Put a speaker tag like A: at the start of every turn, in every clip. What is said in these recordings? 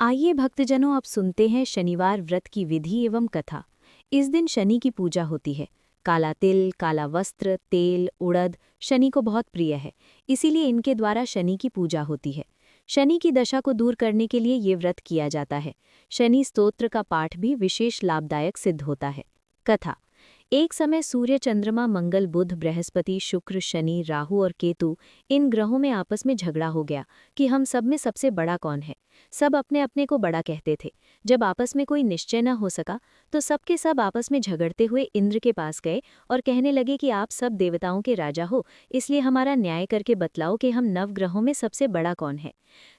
A: आइए भक्तजनों, अब सुनते हैं शनिवार व्रत की विधि एवं कथा। इस दिन शनि की पूजा होती है। काला तिल, काला वस्त्र, तेल, उड़द शनि को बहुत प्रिय है। इसीलिए इनके द्वारा शनि की पूजा होती है। शनि की दशा को दूर करने के लिए ये व्रत किया जाता है। शनि स्तोत्र का पाठ भी विशेष लाभदायक सिद्ध होता है। कथा। एक समय सूर्य, चंद्रमा, मंगल, बुध, बृहस्पति, शुक्र, शनि, राहु और केतु इन ग्रहों में आपस में झगड़ा हो गया कि हम सब में सबसे बड़ा कौन है। सब अपने अपने को बड़ा कहते थे। जब आपस में कोई निश्चय न हो सका तो सबके सब आपस में झगड़ते हुए इंद्र के पास गए और कहने लगे कि आप सब देवताओं के राजा हो, इसलिए हमारा न्याय करके बतलाओ कि हम नवग्रहों में सबसे बड़ा कौन है।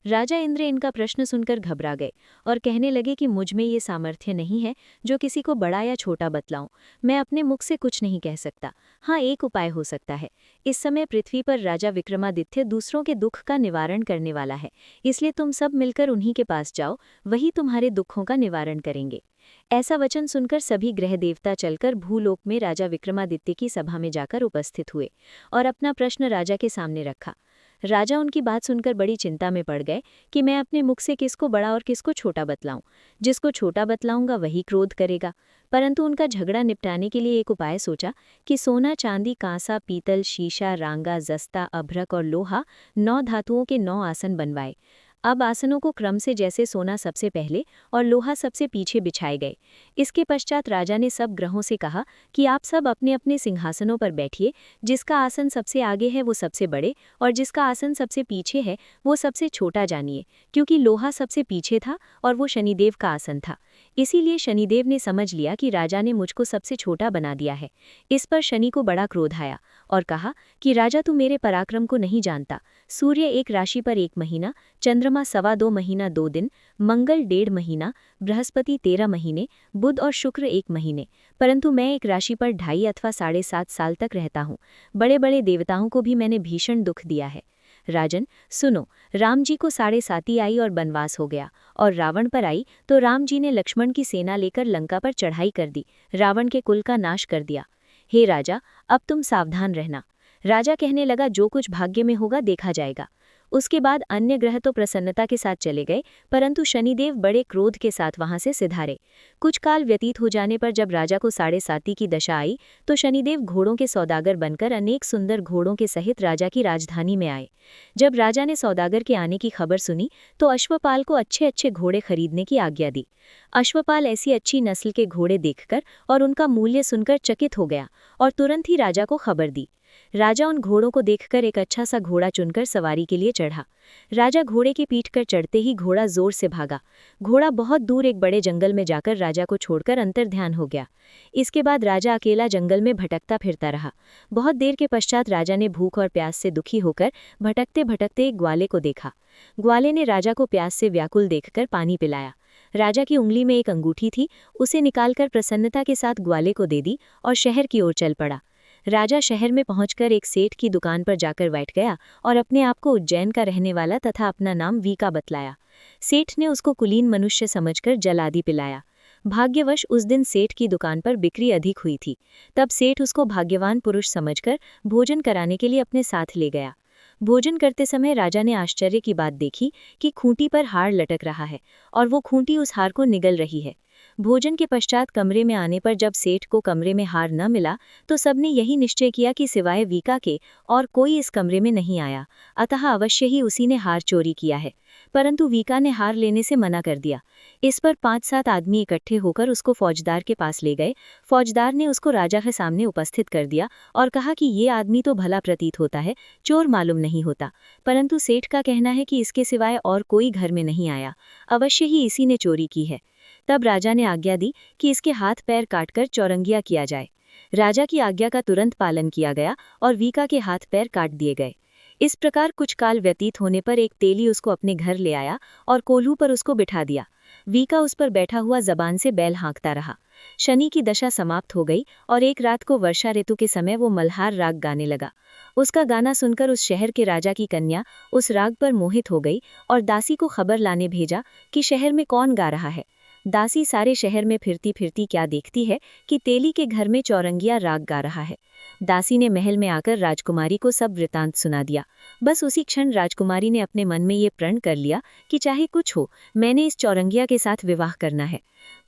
A: राजा इंद्र इनका प्रश्न सुनकर घबरा गए और कहने लगे कि मुझ में ये सामर्थ्य नहीं है जो किसी को बड़ा या छोटा बतलाऊं। मैं अपने मुख से कुछ नहीं कह सकता। हाँ, एक उपाय हो सकता है। इस समय पृथ्वी पर राजा विक्रमादित्य दूसरों के दुख का निवारण करने वाला है, इसलिए तुम सब मिलकर उन्हीं के पास जाओ, वही तुम्हारे दुखों का निवारण करेंगे। ऐसा वचन सुनकर सभी ग्रह देवता चलकर भूलोक में राजा विक्रमादित्य की सभा में जाकर उपस्थित हुए और अपना प्रश्न राजा के सामने रखा। राजा उनकी बात सुनकर बड़ी चिंता में पड़ गए कि मैं अपने मुख से किसको बड़ा और किसको छोटा बतलाऊं। जिसको छोटा बतलाऊंगा वही क्रोध करेगा। परंतु उनका झगड़ा निपटाने के लिए एक उपाय सोचा कि सोना, चांदी, कांसा, पीतल, शीशा, रांगा, जस्ता, अभ्रक और लोहा 9 धातुओं के 9 आसन बनवाए। अब आसनों को क्रम से जैसे सोना सबसे पहले और लोहा सबसे पीछे बिछाए गए। इसके पश्चात राजा ने सब ग्रहों से कहा कि आप सब अपने अपने सिंहासनों पर बैठिए। जिसका आसन सबसे आगे है वो सबसे बड़े और जिसका आसन सबसे पीछे है वो सबसे छोटा जानिए, क्योंकि लोहा सबसे पीछे था और वो शनिदेव का आसन था। इसीलिए शनिदेव ने समझ लिया कि राजा ने मुझको सबसे छोटा बना दिया है। इस पर शनि को बड़ा क्रोध आया और कहा कि राजा, तू मेरे पराक्रम को नहीं जानता। सूर्य एक राशि पर 1 महीना, चंद्रमा 2.25 महीना 2 दिन, मंगल 1.5 महीना, बृहस्पति 13 महीने, बुध और शुक्र 1 महीने, परंतु मैं एक राशि पर 2.5 अथवा 7.5 साल तक रहता हूँ। बड़े बड़े देवताओं को भी मैंने भीषण दुख दिया है। राजन सुनो, राम जी को 7.5 आई और बनवास हो गया, और रावण पर आई तो राम जी ने लक्ष्मण की सेना लेकर लंका पर चढ़ाई कर दी, रावण के कुल का नाश कर दिया। हे राजा, अब तुम सावधान रहना। राजा कहने लगा, जो कुछ भाग्य में होगा देखा जाएगा। उसके बाद अन्य ग्रह तो प्रसन्नता के साथ चले गए, परंतु शनिदेव बड़े क्रोध के साथ वहां से सिधारे। कुछ काल व्यतीत हो जाने पर जब राजा को 7.5 की दशा आई तो शनिदेव घोड़ों के सौदागर बनकर अनेक सुंदर घोड़ों के सहित राजा की राजधानी में आए। जब राजा ने सौदागर के आने की खबर सुनी तो अश्वपाल को अच्छे अच्छे घोड़े खरीदने की आज्ञा दी। अश्वपाल ऐसी अच्छी नस्ल के घोड़े देखकर और उनका मूल्य सुनकर चकित हो गया और तुरंत ही राजा को खबर दी। राजा उन घोड़ों को देखकर एक अच्छा सा घोड़ा चुनकर सवारी के लिए चढ़ा। राजा घोड़े की पीठ कर चढ़ते ही घोड़ा जोर से भागा। घोड़ा बहुत दूर एक बड़े जंगल में जाकर राजा को छोड़कर अंतर्ध्यान हो गया। इसके बाद राजा अकेला जंगल में भटकता फिरता रहा। बहुत देर के पश्चात राजा ने भूख और प्यास से दुखी होकर भटकते भटकते एक ग्वाले को देखा। ग्वाले ने राजा को प्यास से व्याकुल देखकर पानी पिलाया। राजा की उंगली में एक अंगूठी थी, उसे निकालकर प्रसन्नता के साथ ग्वाले को दे दी और शहर की ओर चल पड़ा। राजा शहर में पहुंचकर एक सेठ की दुकान पर जाकर बैठ गया और अपने आप को उज्जैन का रहने वाला तथा अपना नाम वीका बतलाया। सेठ ने उसको कुलीन मनुष्य समझकर जल आदि पिलाया। भाग्यवश उस दिन सेठ की दुकान पर बिक्री अधिक हुई थी। तब सेठ उसको भाग्यवान पुरुष समझकर भोजन कराने के लिए अपने साथ ले गया। भोजन करते समय राजा ने आश्चर्य की बात देखी कि खूंटी पर हार लटक रहा है और वो खूंटी उस हार को निगल रही है। भोजन के पश्चात कमरे में आने पर जब सेठ को कमरे में हार न मिला तो सबने यही निश्चय किया कि सिवाय वीका के और कोई इस कमरे में नहीं आया, अतः अवश्य ही उसी ने हार चोरी किया है। परंतु वीका ने हार लेने से मना कर दिया। इस पर 5-7 आदमी इकट्ठे होकर उसको फौजदार के पास ले गए। फौजदार ने उसको राजा के सामने उपस्थित कर दिया और कहा कि ये आदमी तो भला प्रतीत होता है, चोर मालूम नहीं होता, परंतु सेठ का कहना है कि इसके सिवाय और कोई घर में नहीं आया, अवश्य ही इसी ने चोरी की है। तब राजा ने आज्ञा दी कि इसके हाथ पैर काटकर चौरंगिया किया जाए। राजा की आज्ञा का तुरंत पालन किया गया और वीका के हाथ पैर काट दिए गए। इस प्रकार कुछ काल व्यतीत होने पर एक तेली उसको अपने घर ले आया और कोल्हू पर उसको बिठा दिया। वीका उस पर बैठा हुआ जबान से बैल हाँकता रहा। शनि की दशा समाप्त हो गई और एक रात को वर्षा ऋतु के समय वो मल्हार राग गाने लगा। उसका गाना सुनकर उस शहर के राजा की कन्या उस राग पर मोहित हो गई और दासी को खबर लाने भेजा कि शहर में कौन गा रहा है। दासी सारे शहर में फिरती फिरती क्या देखती है कि तेली के घर में चौरंगिया राग गा रहा है। दासी ने महल में आकर राजकुमारी को सब वृतांत सुना दिया। बस उसी क्षण राजकुमारी ने अपने मन में ये प्रण कर लिया कि चाहे कुछ हो, मैंने इस चौरंगिया के साथ विवाह करना है।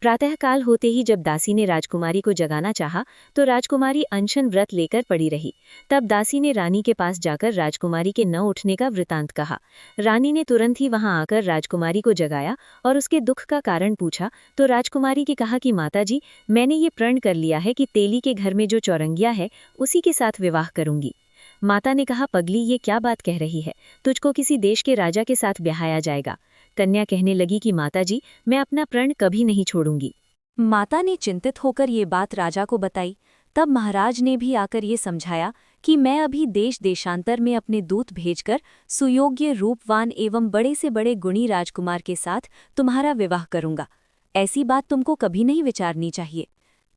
A: प्रातःकाल होते ही जब दासी ने राजकुमारी को जगाना चाहा तो राजकुमारी अनशन व्रत लेकर पड़ी रही। तब दासी ने रानी के पास जाकर राजकुमारी के न उठने का वृतांत कहा। रानी ने तुरंत ही वहां आकर राजकुमारी को जगाया और उसके दुख का कारण पूछा तो राजकुमारी की कहा कि माताजी, मैंने ये प्रण कर लिया है कि तेली के घर में जो चौरंगिया है उसी के साथ विवाह करूंगी। माता ने कहा, पगली, ये क्या बात कह रही है? तुझको किसी देश के राजा के साथ ब्याहाया जाएगा। कन्या कहने लगी कि माताजी, मैं अपना प्रण कभी नहीं छोड़ूंगी।
B: माता ने चिंतित होकर ये बात राजा को बताई। तब महाराज ने भी आकर ये समझाया कि मैं अभी देश देशांतर में अपने दूत भेजकर सुयोग्य, रूपवान एवं बड़े से बड़े गुणी राजकुमार के साथ तुम्हारा विवाह करूंगा। ऐसी बात तुमको कभी नहीं विचारनी चाहिए।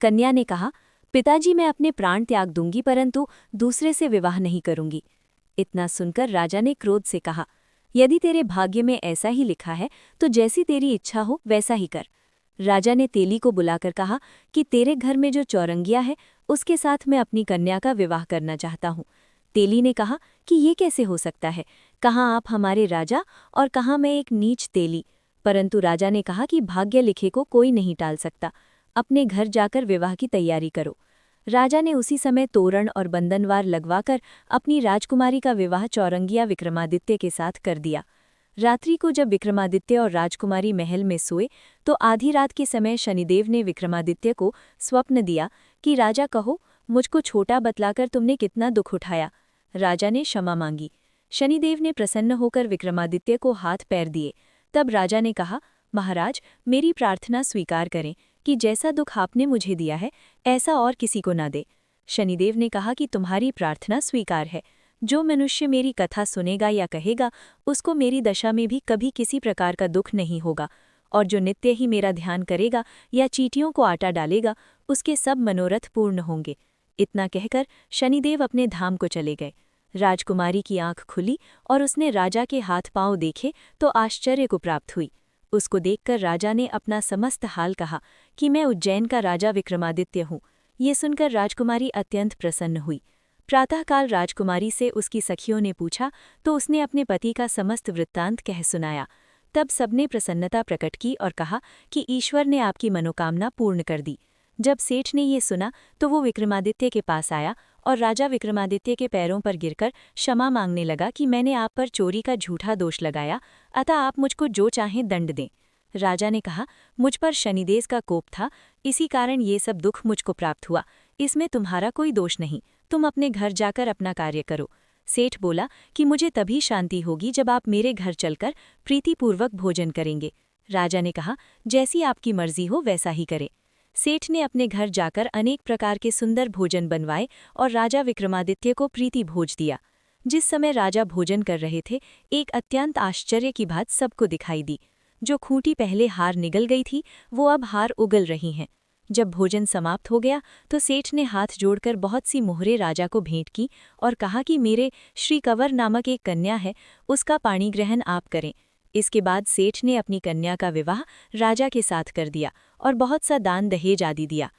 B: कन्या ने कहा, पिताजी, मैं अपने प्राण त्याग दूंगी, परंतु दूसरे से विवाह नहीं करूंगी। इतना सुनकर राजा ने क्रोध से कहा, यदि तेरे भाग्य में ऐसा ही लिखा है तो जैसी तेरी इच्छा हो वैसा ही कर। राजा ने तेली को बुलाकर कहा कि तेरे घर में जो चौरंगिया है उसके साथ मैं अपनी कन्या का विवाह करना चाहता हूँ। तेली ने कहा कि ये कैसे हो सकता है? कहाँ आप हमारे राजा और कहाँ मैं एक नीच तेली। परंतु राजा ने कहा कि भाग्य लिखे को कोई नहीं टाल सकता। अपने घर जाकर विवाह की तैयारी करो। राजा ने उसी समय तोरण और बंधनवार लगवाकर अपनी राजकुमारी का विवाह चौरंगिया विक्रमादित्य के साथ कर दिया। रात्रि को जब विक्रमादित्य और राजकुमारी महल में सोए तो आधी रात के समय शनिदेव ने विक्रमादित्य को स्वप्न दिया कि राजा, कहो, मुझको छोटा बतलाकर तुमने कितना दुख उठाया। राजा ने क्षमा मांगी। शनिदेव ने प्रसन्न होकर विक्रमादित्य को हाथ पैर दिए। तब राजा ने कहा, महाराज, मेरी प्रार्थना स्वीकार करें कि जैसा दुख आपने मुझे दिया है ऐसा और किसी को न दे। शनिदेव ने कहा कि तुम्हारी प्रार्थना स्वीकार है। जो मनुष्य मेरी कथा सुनेगा या कहेगा उसको मेरी दशा में भी कभी किसी प्रकार का दुख नहीं होगा, और जो नित्य ही मेरा ध्यान करेगा या चींटियों को आटा डालेगा उसके सब मनोरथ पूर्ण होंगे। इतना कहकर शनिदेव अपने धाम को चले गए। राजकुमारी की आंख खुली और उसने राजा के हाथ पांव देखे तो आश्चर्य को प्राप्त हुई। उसको देखकर राजा ने अपना समस्त हाल कहा कि मैं उज्जैन का राजा विक्रमादित्य हूँ। ये सुनकर राजकुमारी अत्यंत प्रसन्न हुई। प्रातःकाल राजकुमारी से उसकी सखियों ने पूछा तो उसने अपने पति का समस्त वृत्तांत कह सुनाया। तब सबने प्रसन्नता प्रकट की और कहा कि ईश्वर ने आपकी मनोकामना पूर्ण कर दी। जब सेठ ने ये सुना तो वो विक्रमादित्य के पास आया और राजा विक्रमादित्य के पैरों पर गिरकर क्षमा मांगने लगा कि मैंने आप पर चोरी का झूठा दोष लगाया, अतः आप मुझको जो चाहें दंड दें। राजा ने कहा, मुझ पर शनिदेव का कोप था, इसी कारण ये सब दुख मुझको प्राप्त हुआ। इसमें तुम्हारा कोई दोष नहीं, तुम अपने घर जाकर अपना कार्य करो। सेठ बोला कि मुझे तभी शांति होगी जब आप मेरे घर चलकर प्रीतिपूर्वक भोजन करेंगे। राजा ने कहा, जैसी आपकी मर्जी हो वैसा ही करे। सेठ ने अपने घर जाकर अनेक प्रकार के सुंदर भोजन बनवाए और राजा विक्रमादित्य को प्रीति भोज दिया। जिस समय राजा भोजन कर रहे थे, एक अत्यंत आश्चर्य की बात सबको दिखाई दी। जो खूंटी पहले हार निगल गई थी वो अब हार उगल रही हैं। जब भोजन समाप्त हो गया तो सेठ ने हाथ जोड़कर बहुत सी मोहरें राजा को भेंट की और कहा कि मेरे श्री कंवर नामक एक कन्या है, उसका पाणी ग्रहण आप करें। इसके बाद सेठ ने अपनी कन्या का विवाह राजा के साथ कर दिया और बहुत सा दान दहेज आदि दिया।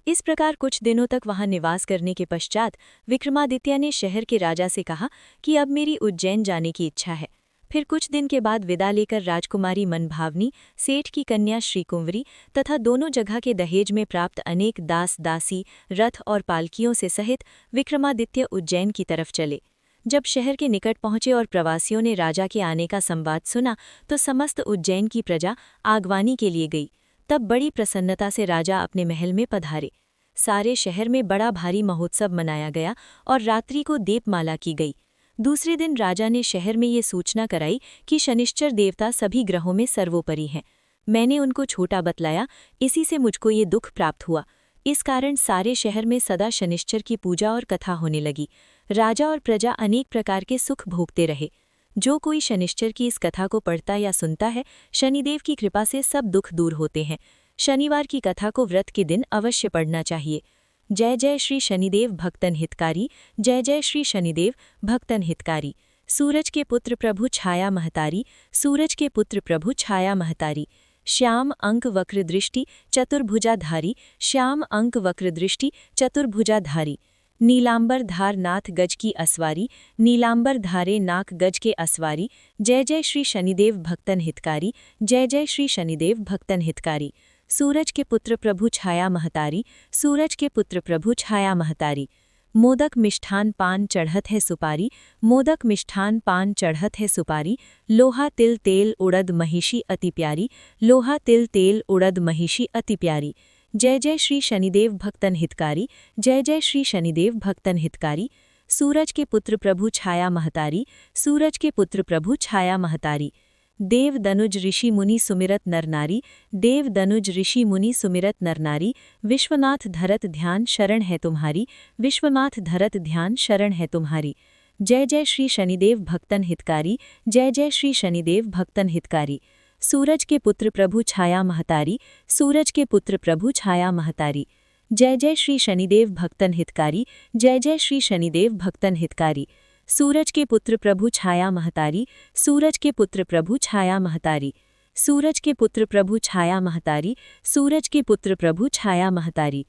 B: इस प्रकार कुछ दिनों तक वहां निवास करने के पश्चात विक्रमादित्य ने शहर के राजा से कहा कि अब मेरी उज्जैन जाने की इच्छा है। फिर कुछ दिन के बाद विदा लेकर राजकुमारी मनभावनी, सेठ की कन्या श्रीकुंवरी तथा दोनों जगह के दहेज में प्राप्त अनेक दास दासी, रथ और पालकियों से सहित विक्रमादित्य उज्जैन की तरफ चले। जब शहर के निकट पहुंचे और प्रवासियों ने राजा के आने का संवाद सुना तो समस्त उज्जैन की प्रजा आगवानी के लिए गई। तब बड़ी प्रसन्नता से राजा अपने महल में पधारे। सारे शहर में बड़ा भारी महोत्सव मनाया गया और रात्रि को दीपमाला की गई। दूसरे दिन राजा ने शहर में ये सूचना कराई कि शनिश्चर देवता सभी ग्रहों में सर्वोपरि हैं। मैंने उनको छोटा बतलाया, इसी से मुझको ये दुख प्राप्त हुआ। इस कारण सारे शहर में सदा शनिश्चर की पूजा और कथा होने लगी। राजा और प्रजा अनेक प्रकार के सुख भोगते रहे। जो कोई शनिश्चर की इस कथा को पढ़ता या सुनता है, शनिदेव की कृपा से सब दुख दूर होते हैं। शनिवार की कथा को व्रत के दिन अवश्य पढ़ना चाहिए। जय जय श्री शनिदेव भक्तन हितकारी, जय जय श्री शनिदेव भक्तन हितकारी। सूरज के पुत्र प्रभु छाया महतारी, सूरज के पुत्र प्रभु छाया महतारी। श्याम अंक वक्रदृष्टि चतुर्भुजाधारी, श्याम अंक वक्रदृष्टि चतुर्भुजाधारी। नीलांबर धार नाथ गज की असवारी, नीलांबर धारे नाक गज के असवारी। जय जय श्री शनिदेव भक्तन हितकारी, जय जय श्री शनिदेव भक्तन हितकारी। सूरज के पुत्र प्रभु छाया महतारी, सूरज के पुत्र प्रभु छाया महतारी। मोदक मिष्ठान पान चढ़त है सुपारी, मोदक मिष्ठान पान चढ़त है सुपारी। लोहा तिल तेल उड़द महिषी अति प्यारी, लोहा तिल तेल उड़द महिषी अति प्यारी। जय जय श्री शनिदेव भक्तन हितकारी, जय जय श्री शनिदेव भक्तन हितकारी। सूरज के पुत्र प्रभु छाया महतारी, सूरज के पुत्र प्रभु छाया महतारी। देव दनुज ऋषि मुनि सुमिरत नरनारी, देव दनुज ऋषि मुनि सुमिरत नरनारी। विश्वनाथ धरत ध्यान शरण है तुम्हारी, विश्वनाथ धरत ध्यान शरण है तुम्हारी। जय जय श्री शनिदेव भक्तन हितकारी, जय जय श्री शनिदेव भक्तन हितकारी। सूरज के पुत्र प्रभु छाया महतारी, सूरज के पुत्र प्रभु छाया महतारी। जय जय श्री शनिदेव भक्तन हितकारी, जय जय श्री शनिदेव भक्तन हितकारी। सूरज के पुत्र प्रभु छाया महतारी, सूरज के पुत्र प्रभु छाया महतारी। सूरज के पुत्र प्रभु छाया महतारी, सूरज के पुत्र प्रभु छाया महतारी।